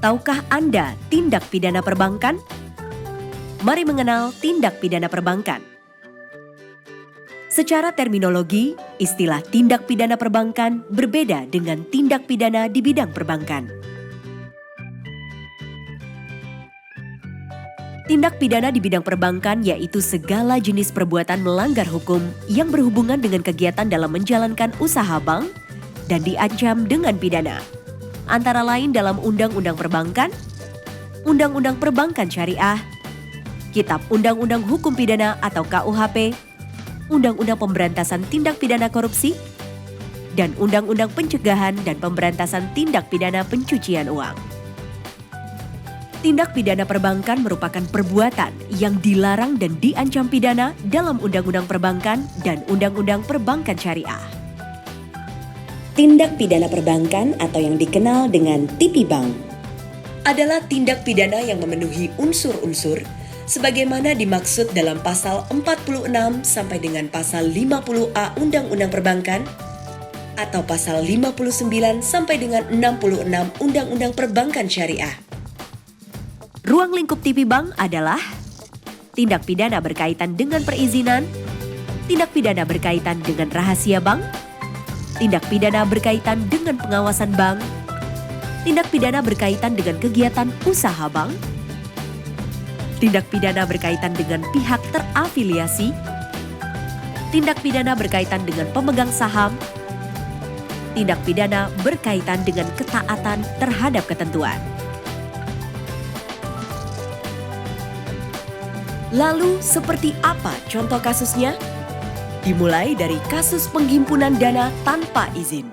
Tahukah Anda tindak pidana perbankan? Mari mengenal tindak pidana perbankan. Secara terminologi, istilah tindak pidana perbankan berbeda dengan tindak pidana di bidang perbankan. Tindak pidana di bidang perbankan yaitu segala jenis perbuatan melanggar hukum yang berhubungan dengan kegiatan dalam menjalankan usaha bank dan diancam dengan pidana. Antara lain dalam Undang-Undang Perbankan, Undang-Undang Perbankan Syariah, Kitab Undang-Undang Hukum Pidana atau KUHP, Undang-Undang Pemberantasan Tindak Pidana Korupsi, dan Undang-Undang Pencegahan dan Pemberantasan Tindak Pidana Pencucian Uang. Tindak pidana perbankan merupakan perbuatan yang dilarang dan diancam pidana dalam Undang-Undang Perbankan dan Undang-Undang Perbankan Syariah. Tindak pidana perbankan atau yang dikenal dengan TP Bank adalah tindak pidana yang memenuhi unsur-unsur sebagaimana dimaksud dalam pasal 46 sampai dengan pasal 50A Undang-Undang Perbankan atau pasal 59 sampai dengan 66 Undang-Undang Perbankan Syariah. Ruang lingkup TP Bank adalah tindak pidana berkaitan dengan perizinan, tindak pidana berkaitan dengan rahasia bank, tindak pidana berkaitan dengan pengawasan bank, tindak pidana berkaitan dengan kegiatan usaha bank, tindak pidana berkaitan dengan pihak terafiliasi, tindak pidana berkaitan dengan pemegang saham, tindak pidana berkaitan dengan ketaatan terhadap ketentuan. Lalu, seperti apa contoh kasusnya? Dimulai dari kasus penghimpunan dana tanpa izin.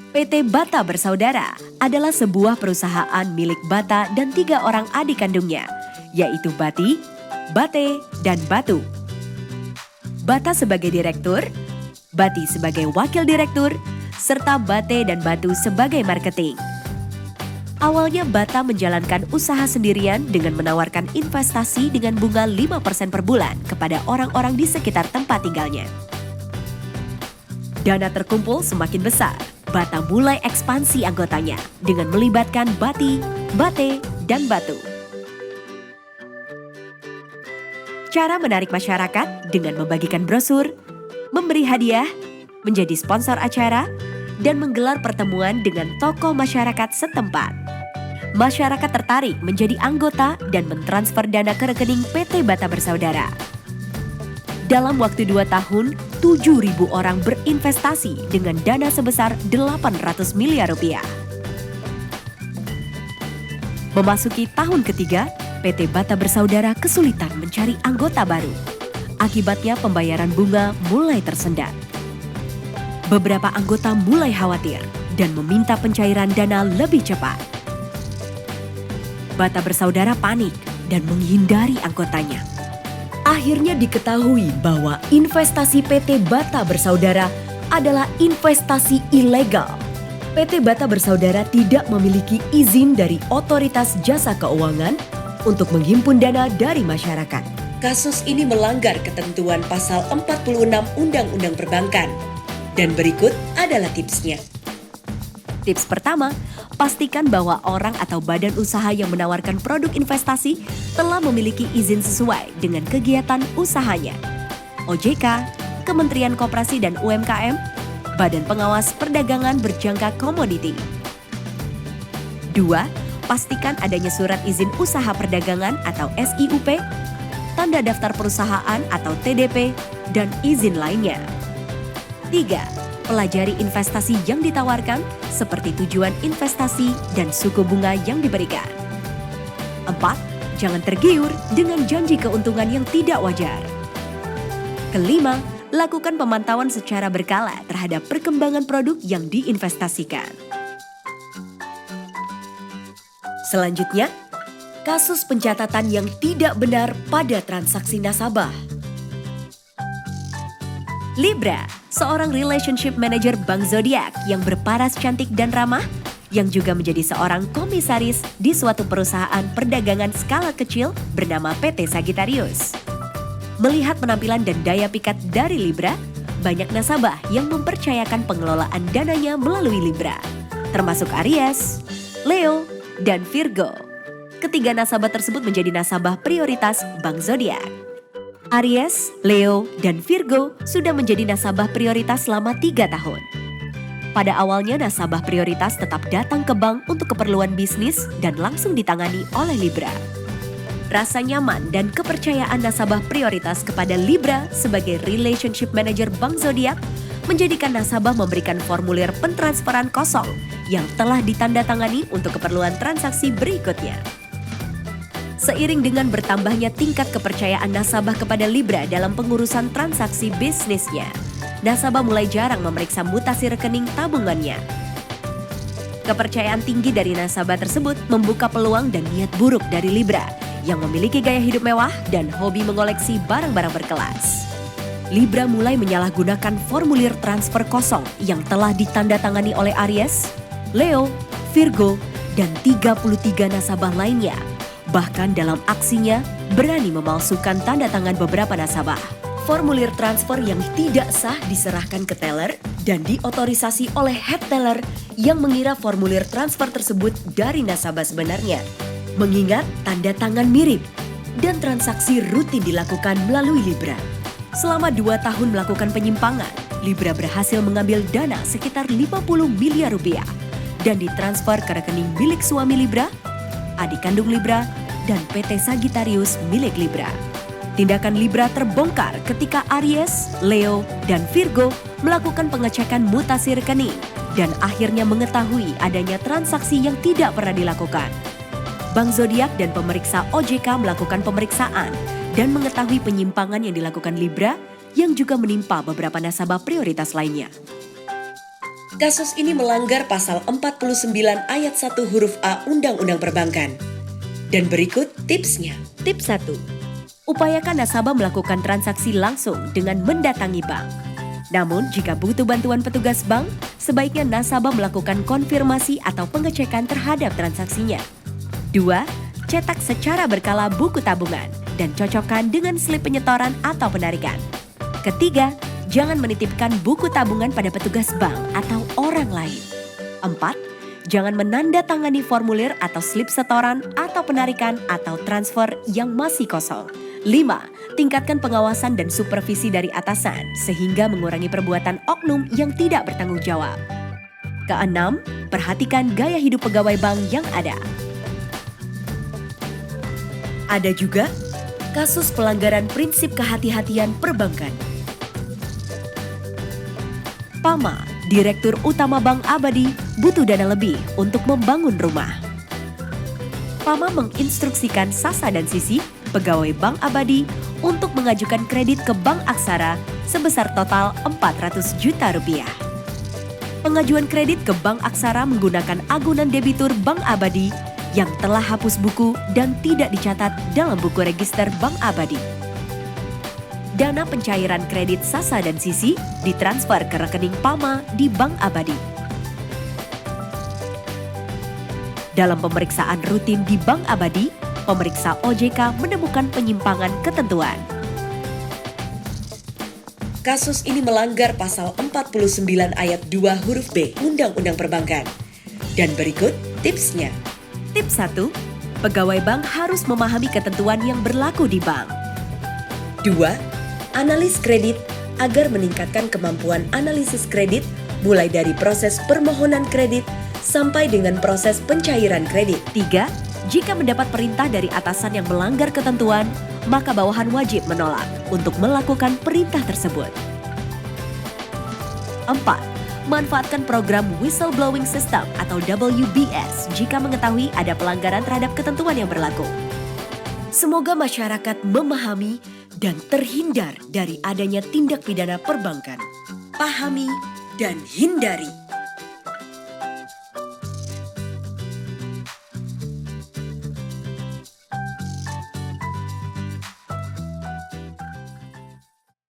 PT Bata Bersaudara adalah sebuah perusahaan milik Bata dan 3 orang adik kandungnya, yaitu Bati, Bate, dan Batu. Bata sebagai direktur, Bati sebagai wakil direktur, serta Bate dan Batu sebagai marketing. Awalnya Bata menjalankan usaha sendirian dengan menawarkan investasi dengan bunga 5% per bulan kepada orang-orang di sekitar tempat tinggalnya. Dana terkumpul semakin besar, Bata mulai ekspansi anggotanya dengan melibatkan Bati, Bate, dan Batu. Cara menarik masyarakat dengan membagikan brosur, memberi hadiah, menjadi sponsor acara, dan menggelar pertemuan dengan tokoh masyarakat setempat. Masyarakat tertarik menjadi anggota dan mentransfer dana ke rekening PT Bata Bersaudara. Dalam waktu 2 tahun, 7.000 orang berinvestasi dengan dana sebesar 800 miliar rupiah. Memasuki tahun ketiga, PT Bata Bersaudara kesulitan mencari anggota baru. Akibatnya pembayaran bunga mulai tersendat. Beberapa anggota mulai khawatir dan meminta pencairan dana lebih cepat. Bata Bersaudara panik dan menghindari anggotanya. Akhirnya diketahui bahwa investasi PT Bata Bersaudara adalah investasi ilegal. PT Bata Bersaudara tidak memiliki izin dari Otoritas Jasa Keuangan untuk menghimpun dana dari masyarakat. Kasus ini melanggar ketentuan pasal 46 Undang-Undang Perbankan. Dan berikut adalah tipsnya. Tips pertama, pastikan bahwa orang atau badan usaha yang menawarkan produk investasi telah memiliki izin sesuai dengan kegiatan usahanya. OJK, Kementerian Koperasi dan UMKM, Badan Pengawas Perdagangan Berjangka Komoditi. 2. Pastikan adanya surat izin usaha perdagangan atau SIUP, tanda daftar perusahaan atau TDP, dan izin lainnya. 3. Pelajari investasi yang ditawarkan, seperti tujuan investasi dan suku bunga yang diberikan. 4. Jangan tergiur dengan janji keuntungan yang tidak wajar. 5. Lakukan pemantauan secara berkala terhadap perkembangan produk yang diinvestasikan. Selanjutnya, kasus pencatatan yang tidak benar pada transaksi nasabah. Libra, seorang relationship manager Bank Zodiac yang berparas cantik dan ramah, yang juga menjadi seorang komisaris di suatu perusahaan perdagangan skala kecil bernama PT Sagittarius. Melihat penampilan dan daya pikat dari Libra, banyak nasabah yang mempercayakan pengelolaan dananya melalui Libra, termasuk Aries, Leo, dan Virgo. Ketiga nasabah tersebut menjadi nasabah prioritas Bank Zodiak. Aries, Leo, dan Virgo sudah menjadi nasabah prioritas selama 3 tahun. Pada awalnya nasabah prioritas tetap datang ke bank untuk keperluan bisnis dan langsung ditangani oleh Libra. Rasa nyaman dan kepercayaan nasabah prioritas kepada Libra sebagai relationship manager Bank Zodiak menjadikan nasabah memberikan formulir pentransferan kosong yang telah ditandatangani untuk keperluan transaksi berikutnya. Seiring dengan bertambahnya tingkat kepercayaan nasabah kepada Libra dalam pengurusan transaksi bisnisnya, nasabah mulai jarang memeriksa mutasi rekening tabungannya. Kepercayaan tinggi dari nasabah tersebut membuka peluang dan niat buruk dari Libra yang memiliki gaya hidup mewah dan hobi mengoleksi barang-barang berkelas. Libra mulai menyalahgunakan formulir transfer kosong yang telah ditandatangani oleh Aries, Leo, Virgo, dan 33 nasabah lainnya. Bahkan dalam aksinya, berani memalsukan tanda tangan beberapa nasabah. Formulir transfer yang tidak sah diserahkan ke teller dan diotorisasi oleh head teller yang mengira formulir transfer tersebut dari nasabah sebenarnya. Mengingat tanda tangan mirip dan transaksi rutin dilakukan melalui Libra. Selama 2 tahun melakukan penyimpangan, Libra berhasil mengambil dana sekitar 50 miliar rupiah dan ditransfer ke rekening milik suami Libra, adik kandung Libra, dan PT Sagittarius milik Libra. Tindakan Libra terbongkar ketika Aries, Leo, dan Virgo melakukan pengecekan mutasi rekening dan akhirnya mengetahui adanya transaksi yang tidak pernah dilakukan. Bank Zodiak dan pemeriksa OJK melakukan pemeriksaan dan mengetahui penyimpangan yang dilakukan Libra yang juga menimpa beberapa nasabah prioritas lainnya. Kasus ini melanggar pasal 49 ayat 1 huruf A Undang-Undang Perbankan. Dan berikut tipsnya. Tips 1. Upayakan nasabah melakukan transaksi langsung dengan mendatangi bank. Namun jika butuh bantuan petugas bank, sebaiknya nasabah melakukan konfirmasi atau pengecekan terhadap transaksinya. 2. Cetak secara berkala buku tabungan dan cocokkan dengan slip penyetoran atau penarikan. Ketiga, jangan menitipkan buku tabungan pada petugas bank atau orang lain. 4. Jangan menandatangani formulir atau slip setoran atau penarikan atau transfer yang masih kosong. 5. Tingkatkan pengawasan dan supervisi dari atasan sehingga mengurangi perbuatan oknum yang tidak bertanggung jawab. 6. Perhatikan gaya hidup pegawai bank yang ada. Ada juga kasus pelanggaran prinsip kehati-hatian perbankan. Pama, Direktur Utama Bank Abadi, butuh dana lebih untuk membangun rumah. Pama menginstruksikan Sasa dan Sisi, pegawai Bank Abadi, untuk mengajukan kredit ke Bank Aksara sebesar total 400 juta rupiah. Pengajuan kredit ke Bank Aksara menggunakan agunan debitur Bank Abadi yang telah hapus buku dan tidak dicatat dalam buku register Bank Abadi. Dana pencairan kredit Sasa dan Sisi ditransfer ke rekening Pama di Bank Abadi. Dalam pemeriksaan rutin di Bank Abadi, pemeriksa OJK menemukan penyimpangan ketentuan. Kasus ini melanggar pasal 49 ayat 2 huruf B Undang-Undang Perbankan. Dan berikut tipsnya. Tips 1. Pegawai bank harus memahami ketentuan yang berlaku di bank. 2. Analis kredit agar meningkatkan kemampuan analisis kredit mulai dari proses permohonan kredit sampai dengan proses pencairan kredit. 3. Jika mendapat perintah dari atasan yang melanggar ketentuan, maka bawahan wajib menolak untuk melakukan perintah tersebut. 4. Manfaatkan program Whistleblowing System atau WBS jika mengetahui ada pelanggaran terhadap ketentuan yang berlaku. Semoga masyarakat memahami dan terhindar dari adanya tindak pidana perbankan. Pahami dan hindari.